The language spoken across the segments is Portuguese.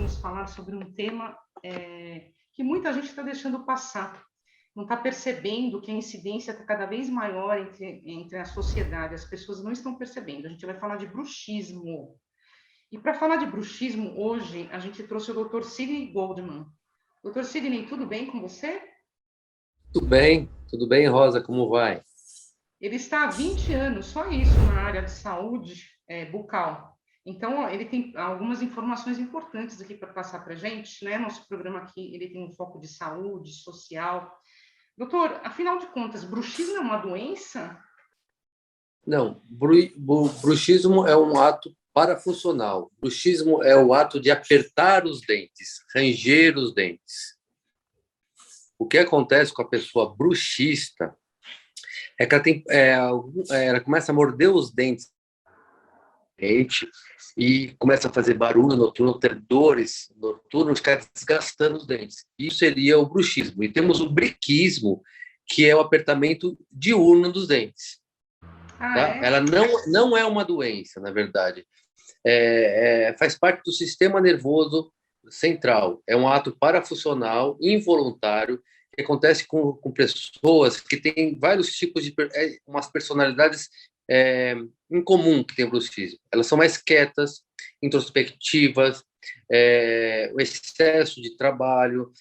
vamos falar sobre um tema que muita gente está deixando passar, não está percebendo que a incidência está cada vez maior entre a sociedade, as pessoas não estão percebendo. A gente vai falar de bruxismo. E para falar de bruxismo, hoje a gente trouxe o Dr. Sidney Goldman. Dr. Sidney, tudo bem com você? Tudo bem, Rosa, como vai? Ele está há 20 anos, só isso, na área de saúde bucal. Então, ele tem algumas informações importantes aqui para passar para a gente, né? Nosso programa aqui, ele tem um foco de saúde, social. Doutor, afinal de contas, bruxismo é uma doença? Não, bruxismo é um ato parafuncional. Bruxismo é o ato de apertar os dentes, ranger os dentes. O que acontece com a pessoa bruxista é que ela começa a morder os dentes e começa a fazer barulho noturno, ter dores noturnas, ficar desgastando os dentes. Isso seria o bruxismo. E temos o briquismo, que é o apertamento diurno dos dentes. Tá? Ela não é uma doença, na verdade. Faz parte do sistema nervoso central. É um ato parafuncional, involuntário, que acontece com pessoas que têm vários tipos de umas personalidades em comum que tem o bruxismo. Elas são mais quietas, introspectivas, o excesso de trabalho,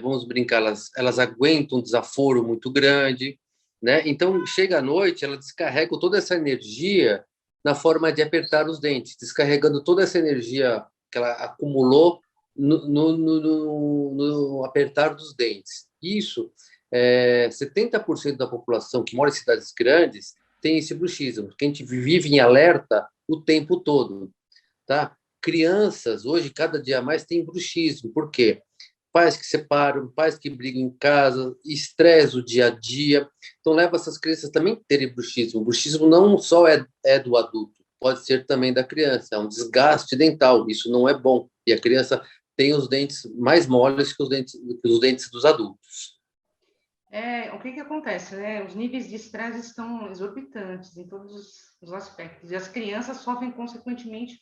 vamos brincar, elas aguentam um desaforo muito grande, né? Então, chega à noite, ela descarrega toda essa energia na forma de apertar os dentes, descarregando toda essa energia que ela acumulou no apertar dos dentes. Isso, 70% da população que mora em cidades grandes tem esse bruxismo, porque a gente vive em alerta o tempo todo, tá? Crianças, hoje, cada dia mais, têm bruxismo. Por quê? Pais que separam, pais que brigam em casa, estresse o dia a dia. Então, leva essas crianças também a terem bruxismo. O bruxismo não só é do adulto, pode ser também da criança. É um desgaste dental, isso não é bom. E a criança tem os dentes mais moles que os dentes dos adultos. O que acontece, né? Os níveis de estresse estão exorbitantes em todos os aspectos. E as crianças sofrem, consequentemente,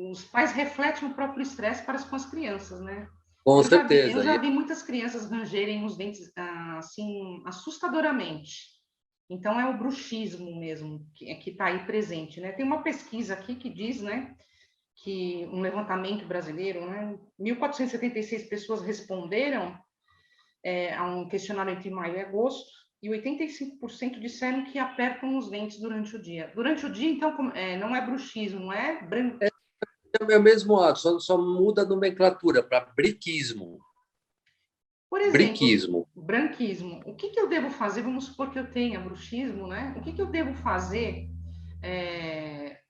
os pais refletem o próprio estresse para com as crianças, né? Com Eu certeza. já vi muitas crianças rangerem os dentes, assim, assustadoramente. Então, é o bruxismo mesmo que está aí presente, né? Tem uma pesquisa aqui que diz, né, que um levantamento brasileiro, né, 1.476 pessoas responderam a um questionário entre maio e agosto, e 85% disseram que apertam os dentes durante o dia. Durante o dia, então, não é bruxismo, não é É o mesmo ato, só muda a nomenclatura para briquismo. Por exemplo, Briquismo. branquismo. O que eu devo fazer? Vamos supor que eu tenha bruxismo, né? O que eu devo fazer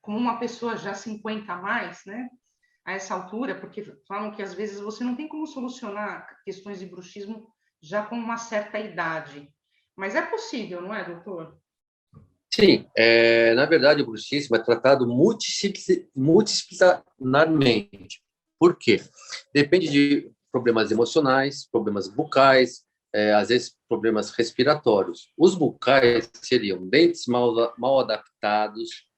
como uma pessoa já 50 a mais, né? A essa altura, porque falam que às vezes você não tem como solucionar questões de bruxismo já com uma certa idade. Mas é possível, não é, doutor? Sim, na verdade, o bruxismo é tratado multidisciplinarmente. Por quê? Depende de problemas emocionais, problemas bucais, às vezes problemas respiratórios. Os bucais seriam dentes mal adaptados,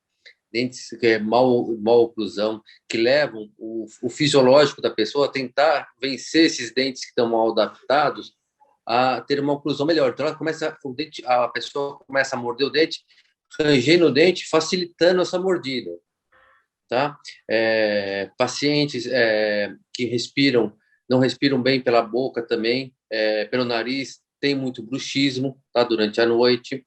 dentes mal oclusão, que levam o fisiológico da pessoa a tentar vencer esses dentes que estão mal adaptados a ter uma oclusão melhor. Então, a pessoa começa a morder o dente, rangendo o dente, facilitando essa mordida, tá? Pacientes que não respiram bem pela boca também, pelo nariz, tem muito bruxismo, tá? Durante a noite.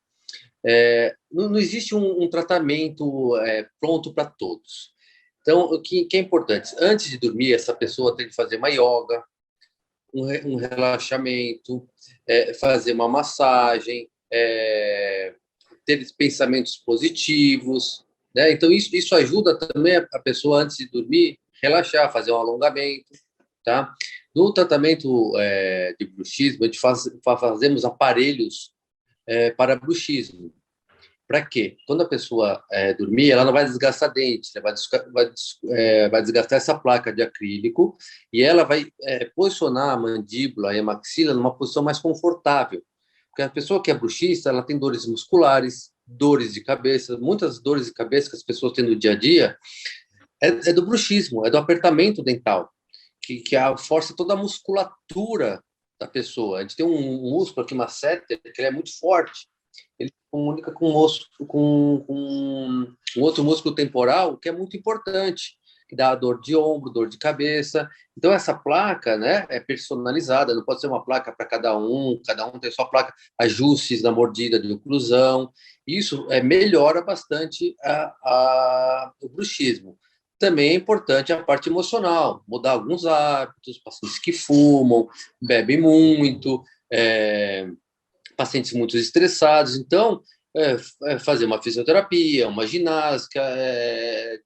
Não existe um tratamento pronto para todos. Então, o que é importante? Antes de dormir, essa pessoa tem que fazer uma yoga, um relaxamento, fazer uma massagem, ter pensamentos positivos, né? Então, isso ajuda também a pessoa, antes de dormir, relaxar, fazer um alongamento, tá? No tratamento de bruxismo, a gente fazemos aparelhos para bruxismo. Para quê? Quando a pessoa dormir, ela não vai desgastar dente, né? Vai desgastar essa placa de acrílico e ela vai posicionar a mandíbula e a maxila numa posição mais confortável. Porque a pessoa que é bruxista, ela tem dores musculares, dores de cabeça, muitas dores de cabeça que as pessoas têm no dia a dia, é do bruxismo, é do apertamento dental, que força toda a musculatura da pessoa. A gente tem um músculo aqui, masseter, que ele é muito forte. Ele comunica com um outro músculo temporal, que é muito importante, que dá dor de ombro, dor de cabeça. Então, essa placa, né, é personalizada, não pode ser uma placa para cada um tem sua placa, ajustes na mordida de oclusão. Isso melhora bastante o bruxismo. Também é importante a parte emocional, mudar alguns hábitos, pacientes que fumam, bebem muito, pacientes muito estressados. Então, fazer uma fisioterapia, uma ginástica,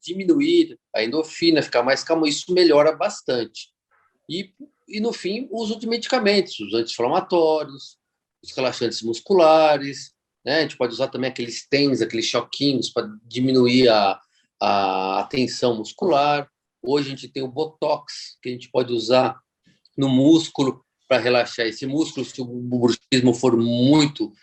diminuir a endorfina, ficar mais calmo, isso melhora bastante. E no fim, o uso de medicamentos, os anti-inflamatórios, os relaxantes musculares, né? A gente pode usar também aqueles TENS, aqueles choquinhos para diminuir a tensão muscular. Hoje a gente tem o Botox, que a gente pode usar no músculo para relaxar esse músculo, se o bruxismo for muito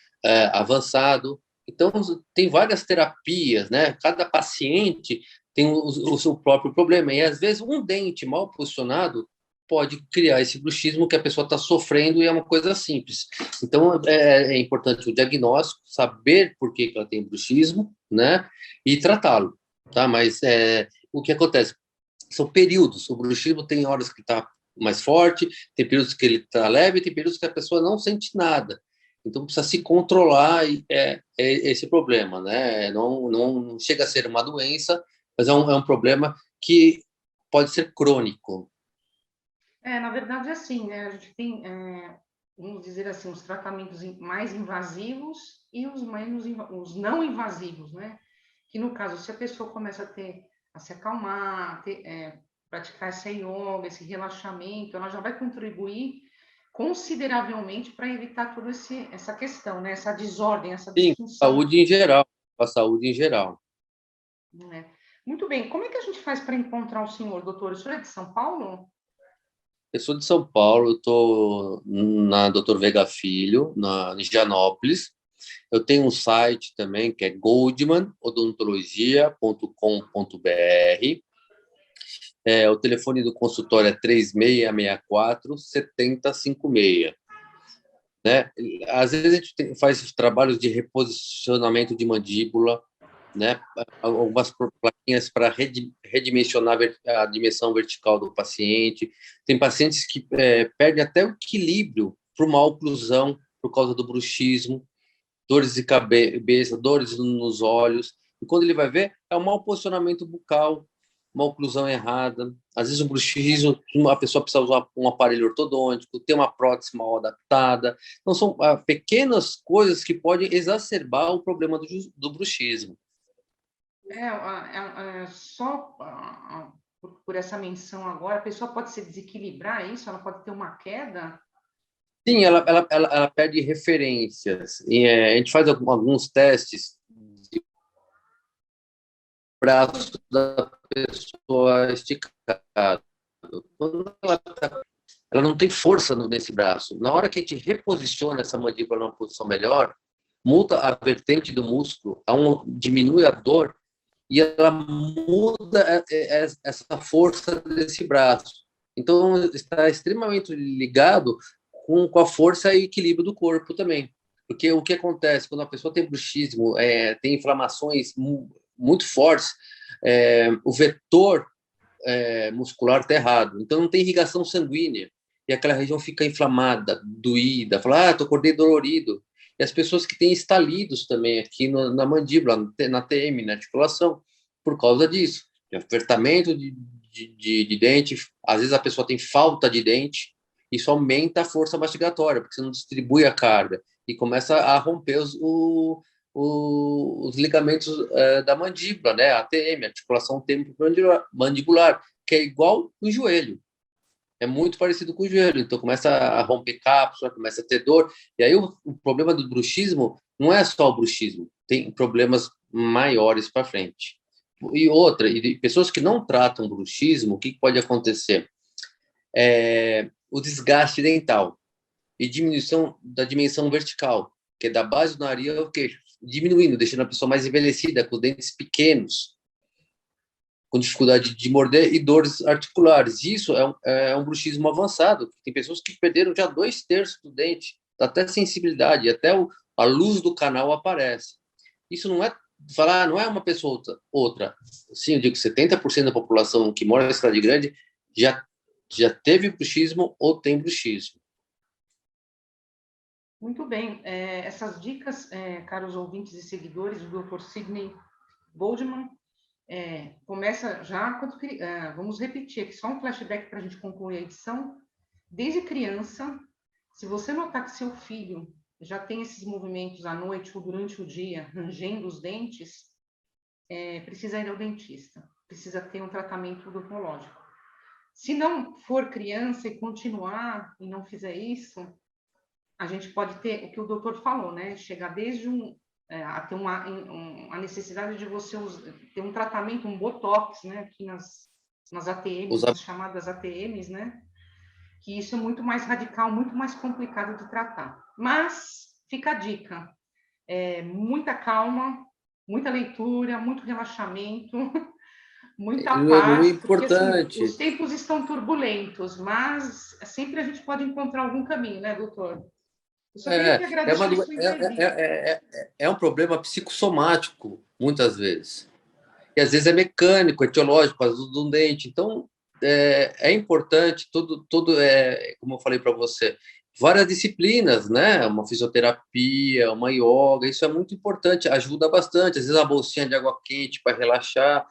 avançado. Então, tem várias terapias, né? Cada paciente tem o seu próprio problema. E, às vezes, um dente mal posicionado pode criar esse bruxismo que a pessoa está sofrendo e é uma coisa simples. Então, é importante o diagnóstico, saber por que ela tem bruxismo, né? E tratá-lo, tá? Mas o que acontece? São períodos. O bruxismo tem horas que está mais forte, tem períodos que ele está leve, tem períodos que a pessoa não sente nada. Então, precisa se controlar, e é esse problema, né? Não chega a ser uma doença, mas é um problema que pode ser crônico. Na verdade, é assim, né? A gente tem, vamos dizer assim, os tratamentos mais invasivos e os não invasivos, né? Que no caso, se a pessoa começa a se acalmar, praticar essa yoga, esse relaxamento, ela já vai contribuir consideravelmente para evitar toda essa questão, né? Essa desordem, essa Sim, disfunção. saúde em geral, a saúde em geral. Né? Muito bem, como é que a gente faz para encontrar o senhor, doutor? O senhor é de São Paulo? Eu sou de São Paulo, estou na Doutor Vega Filho, em Higienópolis. Eu tenho um site também que é goldmanodontologia.com.br. O telefone do consultório é 3664-7056. Né? Às vezes a gente faz trabalhos de reposicionamento de mandíbula, né? Algumas plaquinhas para redimensionar a dimensão vertical do paciente. Tem pacientes que perdem até o equilíbrio por uma oclusão por causa do bruxismo, dores de cabeça, dores nos olhos. E quando ele vai ver, é um mau posicionamento bucal, uma oclusão errada. Às vezes, um bruxismo, a pessoa precisa usar um aparelho ortodôntico, ter uma prótese mal adaptada. Então, são pequenas coisas que podem exacerbar o problema do bruxismo. Só por essa menção agora, a pessoa pode se desequilibrar, isso? Ela pode ter uma queda? Sim, ela perde referências. E, a gente faz alguns testes de braço da pessoa esticado. Quando ela não tem força nesse braço. Na hora que a gente reposiciona essa mandíbula numa posição melhor, muda a vertente do músculo, diminui a dor e ela muda essa força desse braço. Então, está extremamente ligado com a força e equilíbrio do corpo também. Porque o que acontece quando a pessoa tem bruxismo, tem inflamações muito fortes, o vetor muscular está errado. Então, não tem irrigação sanguínea. E aquela região fica inflamada, doída. Fala, acordei dolorido. E as pessoas que têm estalidos também aqui na mandíbula, na TM, na articulação, por causa disso. De apertamento de dente. Às vezes a pessoa tem falta de dente. Isso aumenta a força mastigatória, porque você não distribui a carga. E começa a romper os ligamentos da mandíbula, né? A ATM, articulação temporomandibular, que é igual no joelho. É muito parecido com o joelho. Então, começa a romper cápsula, começa a ter dor. E aí, o problema do bruxismo não é só o bruxismo. Tem problemas maiores para frente. E outra, e pessoas que não tratam bruxismo, o que pode acontecer? O desgaste dental e diminuição da dimensão vertical, que é da base do nariz ao queixo, diminuindo, deixando a pessoa mais envelhecida, com os dentes pequenos. com dificuldade de morder e dores articulares. Isso é um bruxismo avançado. Tem pessoas que perderam já 2/3 do dente, até sensibilidade, até a luz do canal aparece. Isso não é falar, não é uma pessoa outra. Sim, eu digo que 70% da população que mora na cidade grande já teve bruxismo ou tem bruxismo. Muito bem. Essas dicas, caros ouvintes e seguidores do Dr. Sidney Goldman, começa já, vamos repetir aqui, só um flashback para a gente concluir a edição. Desde criança, se você notar que seu filho já tem esses movimentos à noite ou durante o dia, rangendo os dentes, precisa ir ao dentista, precisa ter um tratamento odontológico. Se não for criança e continuar e não fizer isso, a gente pode ter o que o doutor falou, né? Chegar desde a ter a necessidade de você ter um tratamento, um botox, né? Aqui nas ATMs, nas chamadas ATMs, né? Que isso é muito mais radical, muito mais complicado de tratar. Mas fica a dica: muita calma, muita leitura, muito relaxamento, muita O paz, porque importante. assim, os tempos estão turbulentos, mas sempre a gente pode encontrar algum caminho, né, doutor? Eu só tenho que agradecer a sua entrevista. É um problema psicossomático, muitas vezes. E às vezes é mecânico, etiológico, às vezes do dente. Então, é importante, como eu falei para você, várias disciplinas, né? Uma fisioterapia, uma yoga, isso é muito importante, ajuda bastante. Às vezes a bolsinha de água quente para relaxar.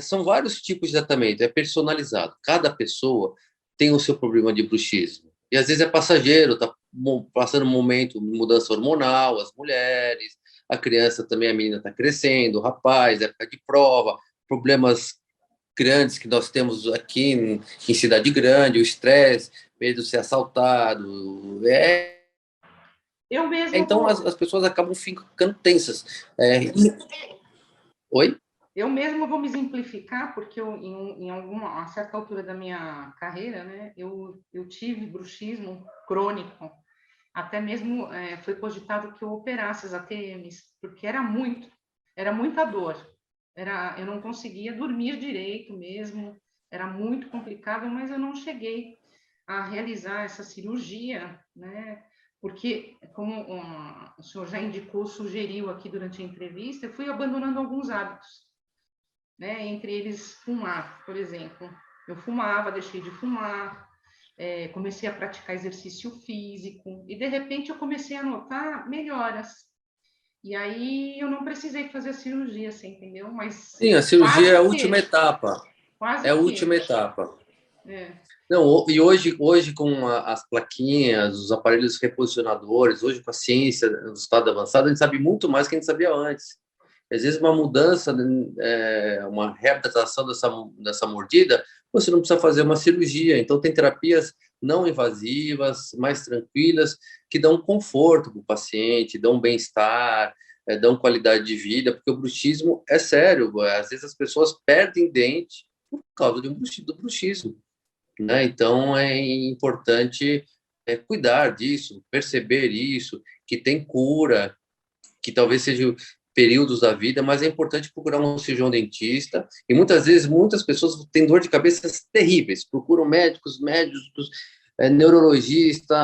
São vários tipos de tratamento, é personalizado. Cada pessoa tem o seu problema de bruxismo. E às vezes é passageiro, está passando um momento de mudança hormonal, as mulheres, a criança também, a menina está crescendo, o rapaz, época de prova, problemas grandes que nós temos aqui em cidade grande, o estresse, medo de ser assaltado. Eu mesmo Então vou, as pessoas acabam ficando tensas. Oi? eu mesmo vou me exemplificar, porque em a certa altura da minha carreira, né, eu tive bruxismo crônico. Até mesmo foi cogitado que eu operasse as ATMs, porque era muita dor. Eu não conseguia dormir direito mesmo, era muito complicado, mas eu não cheguei a realizar essa cirurgia, né? Porque, como o senhor já indicou, sugeriu aqui durante a entrevista, eu fui abandonando alguns hábitos, né? Entre eles fumar, por exemplo. Eu fumava, deixei de fumar, comecei a praticar exercício físico e de repente eu comecei a notar melhoras. E aí eu não precisei fazer a cirurgia, você entendeu? Mas Sim, a cirurgia é a quase última que, etapa. É quase a última que. etapa. É. Não, e hoje com as plaquinhas, os aparelhos reposicionadores, hoje com a ciência no estado avançado, a gente sabe muito mais do que a gente sabia antes. Às vezes uma mudança, uma readaptação dessa mordida, você não precisa fazer uma cirurgia. Então tem terapias não invasivas, mais tranquilas, que dão conforto para o paciente, dão bem-estar, dão qualidade de vida, porque o bruxismo é sério. Às vezes as pessoas perdem dente por causa do bruxismo, né? Então é importante cuidar disso, perceber isso, que tem cura, que talvez seja períodos da vida, mas é importante procurar um cirurgião dentista. E muitas vezes muitas pessoas têm dor de cabeça terríveis, procuram médicos, neurologista,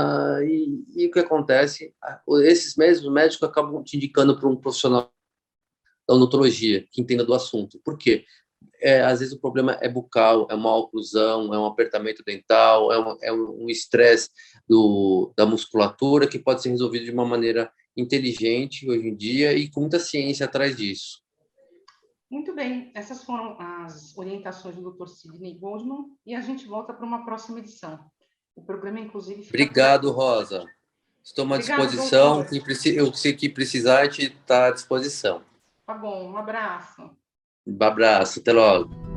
e o que acontece? Esses mesmos médicos acabam te indicando para um profissional da odontologia que entenda do assunto. Por quê? Às vezes o problema é bucal, é uma oclusão, é um apertamento dental, um estresse da musculatura que pode ser resolvido de uma maneira inteligente hoje em dia e com muita ciência atrás disso. Muito bem, essas foram as orientações do Dr. Sidney Goldman e a gente volta para uma próxima edição. O programa, inclusive, fica Obrigado, Rosa. Estou à Obrigado, disposição. doutor. Se que precisar, a gente está à disposição. Tá bom, um abraço. Um abraço, até logo.